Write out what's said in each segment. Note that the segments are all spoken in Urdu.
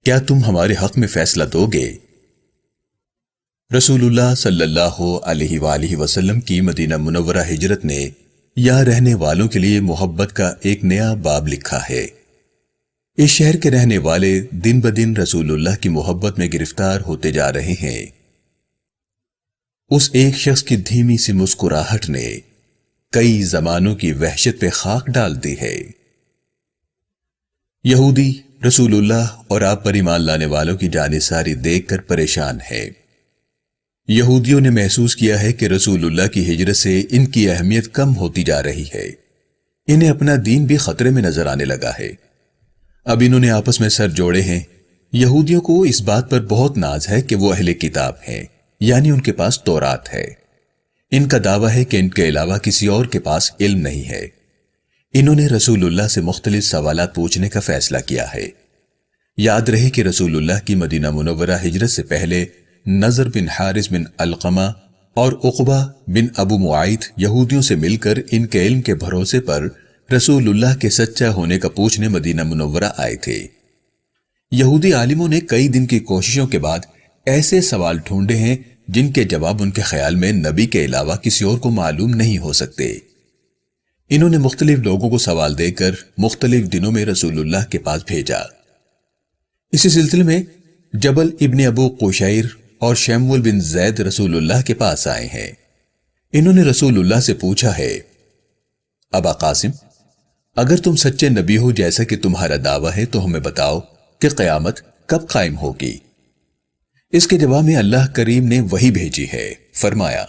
کیا تم ہمارے حق میں فیصلہ دو گے؟ رسول اللہ صلی اللہ علیہ وآلہ وسلم کی مدینہ منورہ ہجرت نے یہاں رہنے والوں کے لیے محبت کا ایک نیا باب لکھا ہے۔ اس شہر کے رہنے والے دن بدن رسول اللہ کی محبت میں گرفتار ہوتے جا رہے ہیں۔ اس ایک شخص کی دھیمی سی مسکراہٹ نے کئی زمانوں کی وحشت پہ خاک ڈال دی ہے۔ یہودی رسول اللہ اور آپ پر ایمان لانے والوں کی جانثاری دیکھ کر پریشان ہے۔ یہودیوں نے محسوس کیا ہے کہ رسول اللہ کی ہجرت سے ان کی اہمیت کم ہوتی جا رہی ہے۔ انہیں اپنا دین بھی خطرے میں نظر آنے لگا ہے۔ اب انہوں نے آپس میں سر جوڑے ہیں۔ یہودیوں کو اس بات پر بہت ناز ہے کہ وہ اہل کتاب ہیں، یعنی ان کے پاس تورات ہے۔ ان کا دعویٰ ہے کہ ان کے علاوہ کسی اور کے پاس علم نہیں ہے۔ انہوں نے رسول اللہ سے مختلف سوالات پوچھنے کا فیصلہ کیا ہے۔ یاد رہے کہ رسول اللہ کی مدینہ منورہ ہجرت سے پہلے نضر بن حارث بن علقمہ اور عقبہ بن ابو معیط یہودیوں سے مل کر ان کے علم کے بھروسے پر رسول اللہ کے سچا ہونے کا پوچھنے مدینہ منورہ آئے تھے۔ یہودی عالموں نے کئی دن کی کوششوں کے بعد ایسے سوال ڈھونڈے ہیں جن کے جواب ان کے خیال میں نبی کے علاوہ کسی اور کو معلوم نہیں ہو سکتے۔ انہوں نے مختلف لوگوں کو سوال دے کر مختلف دنوں میں رسول اللہ کے پاس بھیجا۔ اسی سلسلے میں جبل ابن ابو قشیر اور شیمول بن زید رسول اللہ کے پاس آئے ہیں۔ انہوں نے رسول اللہ سے پوچھا ہے، ابا قاسم، اگر تم سچے نبی ہو جیسا کہ تمہارا دعویٰ ہے تو ہمیں بتاؤ کہ قیامت کب قائم ہوگی؟ اس کے جواب میں اللہ کریم نے وحی بھیجی ہے۔ فرمایا،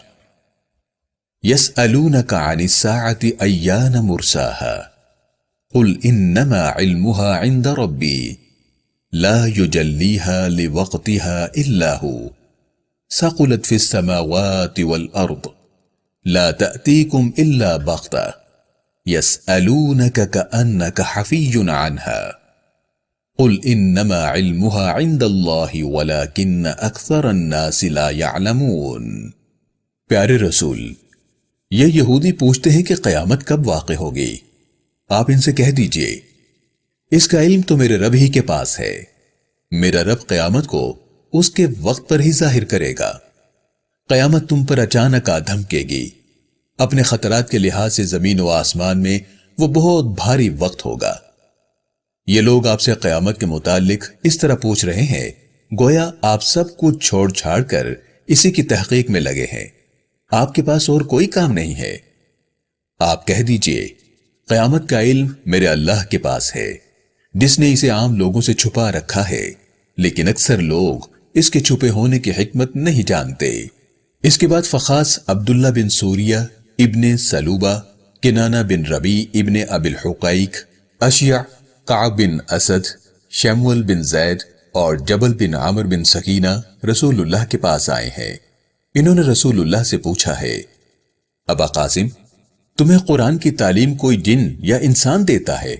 يَسْأَلُونَكَ عَنِ السَّاعَةِ أَيَّانَ مُرْسَاهَا قُلْ إِنَّمَا عِلْمُهَا عِنْدَ رَبِّي لَا يُجَلِّيهَا لِوَقْتِهَا إِلَّا هُوَ ثَقُلَتْ فِي السَّمَاوَاتِ وَالْأَرْضِ لَا تَأْتِيكُمْ إِلَّا بَغْتَةً يَسْأَلُونَكَ كَأَنَّكَ حَفِيٌّ عَنْهَا قُلْ إِنَّمَا عِلْمُهَا عِنْدَ اللَّهِ وَلَكِنَّ أَكْثَرَ النَّاسِ لَا يَعْلَمُونَ۔ پیارے رسول، یہ یہودی پوچھتے ہیں کہ قیامت کب واقع ہوگی۔ آپ ان سے کہہ دیجئے، اس کا علم تو میرے رب ہی کے پاس ہے۔ میرا رب قیامت کو اس کے وقت پر ہی ظاہر کرے گا۔ قیامت تم پر اچانک آ دھمکے گی۔ اپنے خطرات کے لحاظ سے زمین و آسمان میں وہ بہت بھاری وقت ہوگا۔ یہ لوگ آپ سے قیامت کے متعلق اس طرح پوچھ رہے ہیں گویا آپ سب کچھ چھوڑ چھاڑ کر اسی کی تحقیق میں لگے ہیں۔ آپ کے پاس اور کوئی کام نہیں ہے۔ آپ کہہ دیجئے، قیامت کا علم میرے اللہ کے پاس ہے، جس نے اسے عام لوگوں سے چھپا رکھا ہے، لیکن اکثر لوگ اس کے چھپے ہونے کی حکمت نہیں جانتے۔ اس کے بعد فخاص عبداللہ بن سوریہ ابن سلوبہ، کنانہ بن ربی ابن ابی الحقیق، اشیع کعب بن اسد، شیمول بن زید اور جبل بن عامر بن سکینہ رسول اللہ کے پاس آئے ہیں۔ انہوں نے رسول اللہ سے پوچھا ہے، ابا قاسم، تمہیں قرآن کی تعلیم کوئی جن یا انسان دیتا ہے؟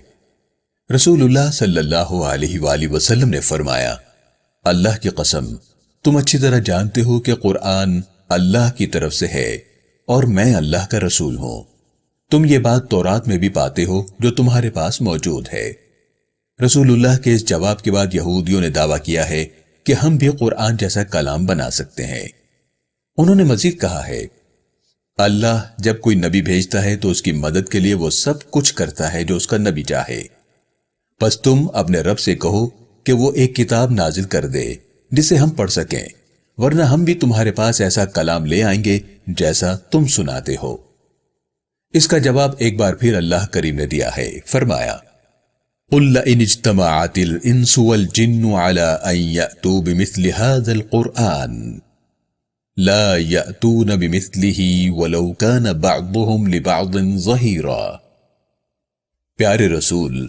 رسول اللہ صلی اللہ علیہ وآلہ وسلم نے فرمایا، اللہ کی قسم، تم اچھی طرح جانتے ہو کہ قرآن اللہ کی طرف سے ہے اور میں اللہ کا رسول ہوں۔ تم یہ بات تورات میں بھی پاتے ہو جو تمہارے پاس موجود ہے۔ رسول اللہ کے اس جواب کے بعد یہودیوں نے دعویٰ کیا ہے کہ ہم بھی قرآن جیسا کلام بنا سکتے ہیں۔ انہوں نے مزید کہا ہے، اللہ جب کوئی نبی بھیجتا ہے تو اس کی مدد کے لیے وہ سب کچھ کرتا ہے جو اس کا نبی چاہے۔ بس تم اپنے رب سے کہو کہ وہ ایک کتاب نازل کر دے جسے ہم پڑھ سکیں، ورنہ ہم بھی تمہارے پاس ایسا کلام لے آئیں گے جیسا تم سناتے ہو۔ اس کا جواب ایک بار پھر اللہ کریم نے دیا ہے۔ فرمایا، قُلْ لَئِنِ اجْتَمَعَتِ الْإِنسُ وَالْجِنُّ عَلَىٰ أَن يَأْتُوا بِمِثْلِ هَٰذَا الْقُرْآنِ لَا يَأْتُونَ بِمِثْلِهِ وَلَوْ كَانَ بَعْضُهُمْ لِبَعْضٍ ظَهِيرًا۔ پیارے رسول،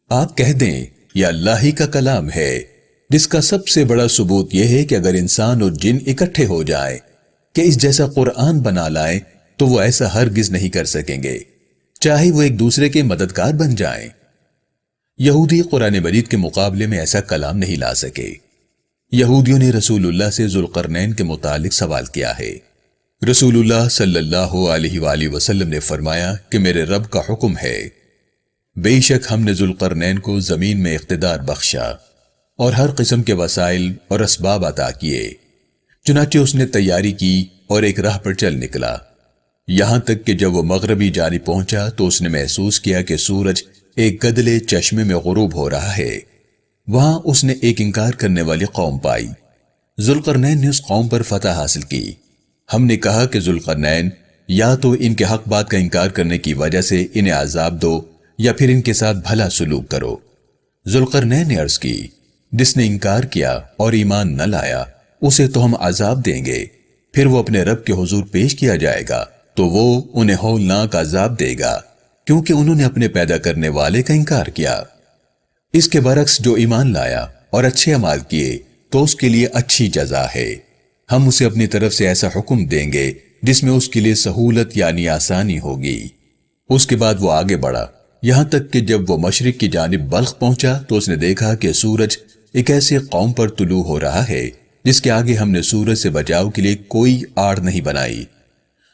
آپ کہہ دیں یہ اللہ ہی کا کلام ہے، جس کا سب سے بڑا ثبوت یہ ہے کہ اگر انسان اور جن اکٹھے ہو جائیں کہ اس جیسا قرآن بنا لائیں تو وہ ایسا ہرگز نہیں کر سکیں گے، چاہے وہ ایک دوسرے کے مددگار بن جائیں۔ یہودی قرآن مجید کے مقابلے میں ایسا کلام نہیں لا سکے۔ یہودیوں نے رسول اللہ سے ذوالقرنین کے متعلق سوال کیا ہے۔ رسول اللہ صلی اللہ علیہ وآلہ وسلم نے فرمایا کہ میرے رب کا حکم ہے، بے شک ہم نے ذوالقرنین کو زمین میں اقتدار بخشا اور ہر قسم کے وسائل اور اسباب عطا کیے۔ چنانچہ اس نے تیاری کی اور ایک راہ پر چل نکلا، یہاں تک کہ جب وہ مغربی جانب پہنچا تو اس نے محسوس کیا کہ سورج ایک گدلے چشمے میں غروب ہو رہا ہے۔ وہاں اس نے ایک انکار کرنے والی قوم پائی۔ ذوالقرنین نے اس قوم پر فتح حاصل کی۔ ہم نے کہا کہ ذوالقرنین یا تو ان کے حق بات کا انکار کرنے کی وجہ سے انہیں عذاب دو یا پھر ان کے ساتھ بھلا سلوک کرو۔ ذوالقرنین نے عرض کی، جس نے انکار کیا اور ایمان نہ لایا اسے تو ہم عذاب دیں گے، پھر وہ اپنے رب کے حضور پیش کیا جائے گا تو وہ انہیں ہولناک عذاب دے گا، کیونکہ انہوں نے اپنے پیدا کرنے والے کا انکار کیا۔ اس کے برعکس جو ایمان لایا اور اچھے اعمال کیے تو اس کے لیے اچھی جزا ہے۔ ہم اسے اپنی طرف سے ایسا حکم دیں گے جس میں اس کے لیے سہولت یعنی آسانی ہوگی۔ اس کے بعد وہ آگے بڑھا، یہاں تک کہ جب وہ مشرق کی جانب بلخ پہنچا تو اس نے دیکھا کہ سورج ایک ایسے قوم پر طلوع ہو رہا ہے جس کے آگے ہم نے سورج سے بچاؤ کے لیے کوئی آڑ نہیں بنائی۔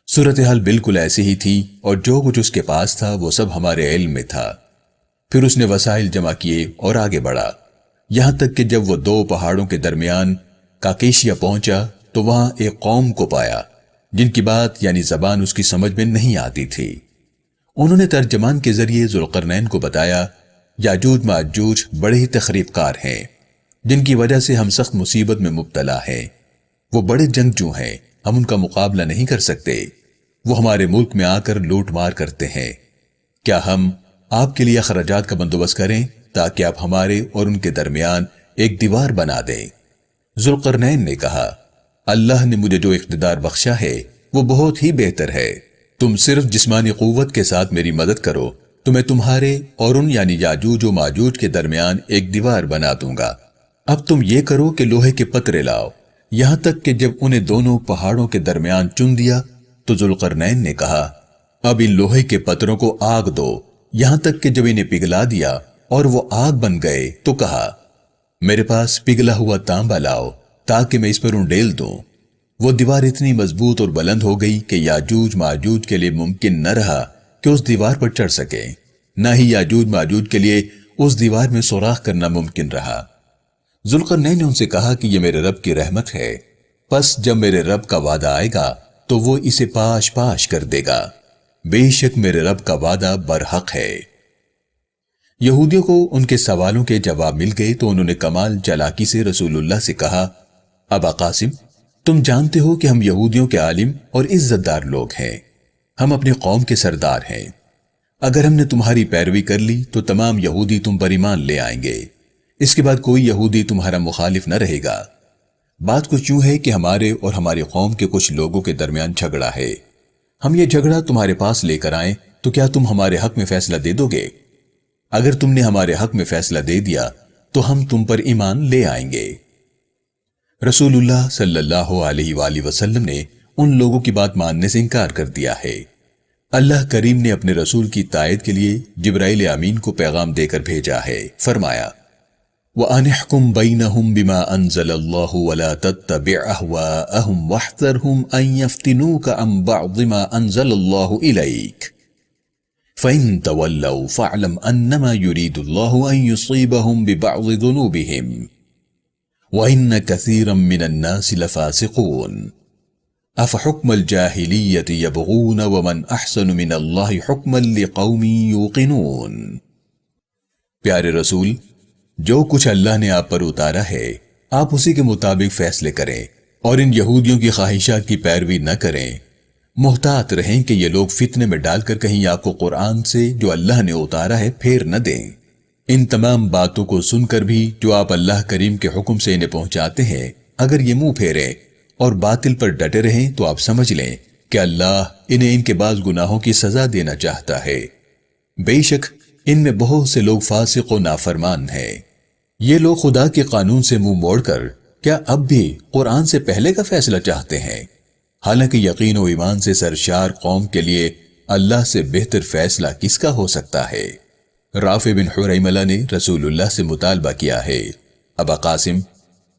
صورتحال بالکل ایسی ہی تھی اور جو کچھ اس کے پاس تھا وہ سب ہمارے علم میں تھا۔ پھر اس نے وسائل جمع کیے اور آگے بڑھا، یہاں تک کہ جب وہ دو پہاڑوں کے درمیان کاکیشیا پہنچا تو وہاں ایک قوم کو پایا جن کی بات یعنی زبان اس کی سمجھ میں نہیں آتی تھی۔ انہوں نے ترجمان کے ذریعے ذوالقرنین کو بتایا، یاجوج ماجوج بڑے ہی تخریب کار ہیں جن کی وجہ سے ہم سخت مصیبت میں مبتلا ہیں۔ وہ بڑے جنگجو ہیں، ہم ان کا مقابلہ نہیں کر سکتے۔ وہ ہمارے ملک میں آ کر لوٹ مار کرتے ہیں۔ کیا ہم آپ کے لیے اخراجات کا بندوبست کریں تاکہ آپ ہمارے اور ان کے درمیان ایک دیوار بنا دیں؟ ذوالقرنین نے کہا، اللہ نے مجھے جو اقتدار بخشا ہے وہ بہت ہی بہتر ہے۔ تم صرف جسمانی قوت کے ساتھ میری مدد کرو تو میں تمہارے اور ان یعنی یاجوج و ماجوج کے درمیان ایک دیوار بنا دوں گا۔ اب تم یہ کرو کہ لوہے کے پترے لاؤ۔ یہاں تک کہ جب انہیں دونوں پہاڑوں کے درمیان چن دیا تو ذوالقرنین نے کہا، اب ان لوہے کے پتروں کو آگ دو۔ یہاں تک کہ جب انہیں پگھلا دیا اور وہ آگ بن گئے تو کہا، میرے پاس پگھلا ہوا تانبا لاؤ تاکہ میں اس پر انڈیل دوں۔ وہ دیوار اتنی مضبوط اور بلند ہو گئی کہ یاجوج ماجوج کے لیے ممکن نہ رہا کہ اس دیوار پر چڑھ سکے، نہ ہی یاجوج ماجوج کے لیے اس دیوار میں سوراخ کرنا ممکن رہا۔ ذوالقرنین نے ان سے کہا کہ یہ میرے رب کی رحمت ہے، پس جب میرے رب کا وعدہ آئے گا تو وہ اسے پاش پاش کر دے گا، بے شک میرے رب کا وعدہ برحق ہے۔ یہودیوں کو ان کے سوالوں کے جواب مل گئے تو انہوں نے کمال چالاکی سے رسول اللہ سے کہا، ابا قاسم، تم جانتے ہو کہ ہم یہودیوں کے عالم اور عزت دار لوگ ہیں، ہم اپنی قوم کے سردار ہیں۔ اگر ہم نے تمہاری پیروی کر لی تو تمام یہودی تم پر ایمان لے آئیں گے، اس کے بعد کوئی یہودی تمہارا مخالف نہ رہے گا۔ بات کچھ یوں ہے کہ ہمارے اور ہماری قوم کے کچھ لوگوں کے درمیان جھگڑا ہے، ہم یہ جھگڑا تمہارے پاس لے کر آئیں تو کیا تم ہمارے حق میں فیصلہ دے دو گے؟ اگر تم نے ہمارے حق میں فیصلہ دے دیا تو ہم تم پر ایمان لے آئیں گے۔ رسول اللہ صلی اللہ علیہ وآلہ وسلم نے ان لوگوں کی بات ماننے سے انکار کر دیا ہے۔ اللہ کریم نے اپنے رسول کی تائید کے لیے جبرائیل امین کو پیغام دے کر بھیجا ہے، فرمایا، وَأَنِ احْكُمْ بَيْنَهُمْ بِمَا أَنزَلَ اللَّهُ وَلَا تَتَّبِعْ أَهْوَاءَهُمْ وَاحْذَرْهُمْ أَن يَفْتِنُوكَ عَن بَعْضِ مَا أَنزَلَ اللَّهُ إِلَيْكَ فَإِن تَوَلَّوْا فَاعْلَمْ أَنَّمَا يُرِيدُ اللَّهُ أَن يُصِيبَهُم بِبَعْضِ ذُنُوبِهِمْ وَإِنَّ كَثِيرًا مِّنَ النَّاسِ لَفَاسِقُونَ أَفَحُكْمَ الْجَاهِلِيَّةِ يَبْغُونَ وَمَنْ أَحْسَنُ مِنَ اللَّهِ حُكْمًا لِقَوْمٍ يُوقِنُونَ۔ پیارے رسول، جو کچھ اللہ نے آپ پر اتارا ہے آپ اسی کے مطابق فیصلے کریں اور ان یہودیوں کی خواہشات کی پیروی نہ کریں۔ محتاط رہیں کہ یہ لوگ فتنے میں ڈال کر کہیں آپ کو قرآن سے جو اللہ نے اتارا ہے پھیر نہ دیں۔ ان تمام باتوں کو سن کر بھی جو آپ اللہ کریم کے حکم سے انہیں پہنچاتے ہیں، اگر یہ منہ پھیریں اور باطل پر ڈٹے رہیں تو آپ سمجھ لیں کہ اللہ انہیں ان کے بعض گناہوں کی سزا دینا چاہتا ہے۔ بے شک ان میں بہت سے لوگ فاسق و نافرمان ہیں۔ یہ لوگ خدا کے قانون سے منہ موڑ کر کیا اب بھی قرآن سے پہلے کا فیصلہ چاہتے ہیں، حالانکہ یقین و ایمان سے سرشار قوم کے لیے اللہ سے بہتر فیصلہ کس کا ہو سکتا ہے؟ رافع بن حریملہ نے رسول اللہ سے مطالبہ کیا ہے، ابا قاسم،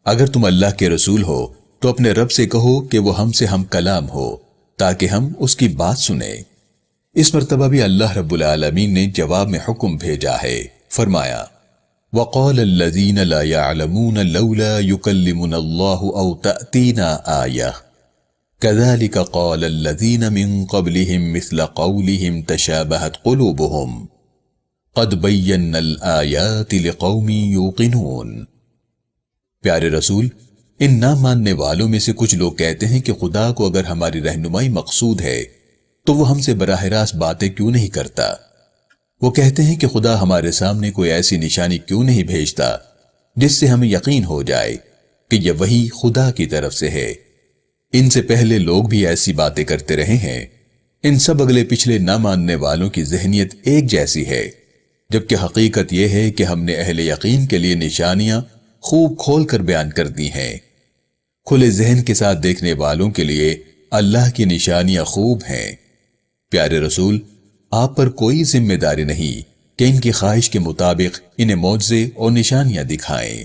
اگر تم اللہ کے رسول ہو تو اپنے رب سے کہو کہ وہ ہم سے ہم کلام ہو تاکہ ہم اس کی بات سنیں۔ اس مرتبہ بھی اللہ رب العالمین نے جواب میں حکم بھیجا ہے، فرمایا، وقال الذين لا يعلمون لولا يكلمنا الله أو تأتينا آية كذلك قال الذين من قبلهم مثل قولهم تشابهت قلوبهم قد بينا الآيات لقوم يوقنون۔ پیارے رسول، ان نہ ماننے والوں میں سے کچھ لوگ کہتے ہیں کہ خدا کو اگر ہماری رہنمائی مقصود ہے تو وہ ہم سے براہ راست باتیں کیوں نہیں کرتا؟ وہ کہتے ہیں کہ خدا ہمارے سامنے کوئی ایسی نشانی کیوں نہیں بھیجتا جس سے ہمیں یقین ہو جائے کہ یہ وحی خدا کی طرف سے ہے۔ ان سے پہلے لوگ بھی ایسی باتیں کرتے رہے ہیں۔ ان سب اگلے پچھلے نہ ماننے والوں کی ذہنیت ایک جیسی ہے، جبکہ حقیقت یہ ہے کہ ہم نے اہل یقین کے لیے نشانیاں خوب کھول کر بیان کر دی ہیں۔ کھلے ذہن کے ساتھ دیکھنے والوں کے لیے اللہ کی نشانیاں خوب ہیں۔ پیارے رسول، آپ پر کوئی ذمہ داری نہیں کہ ان کی خواہش کے مطابق انہیں معجزے اور نشانیاں دکھائیں۔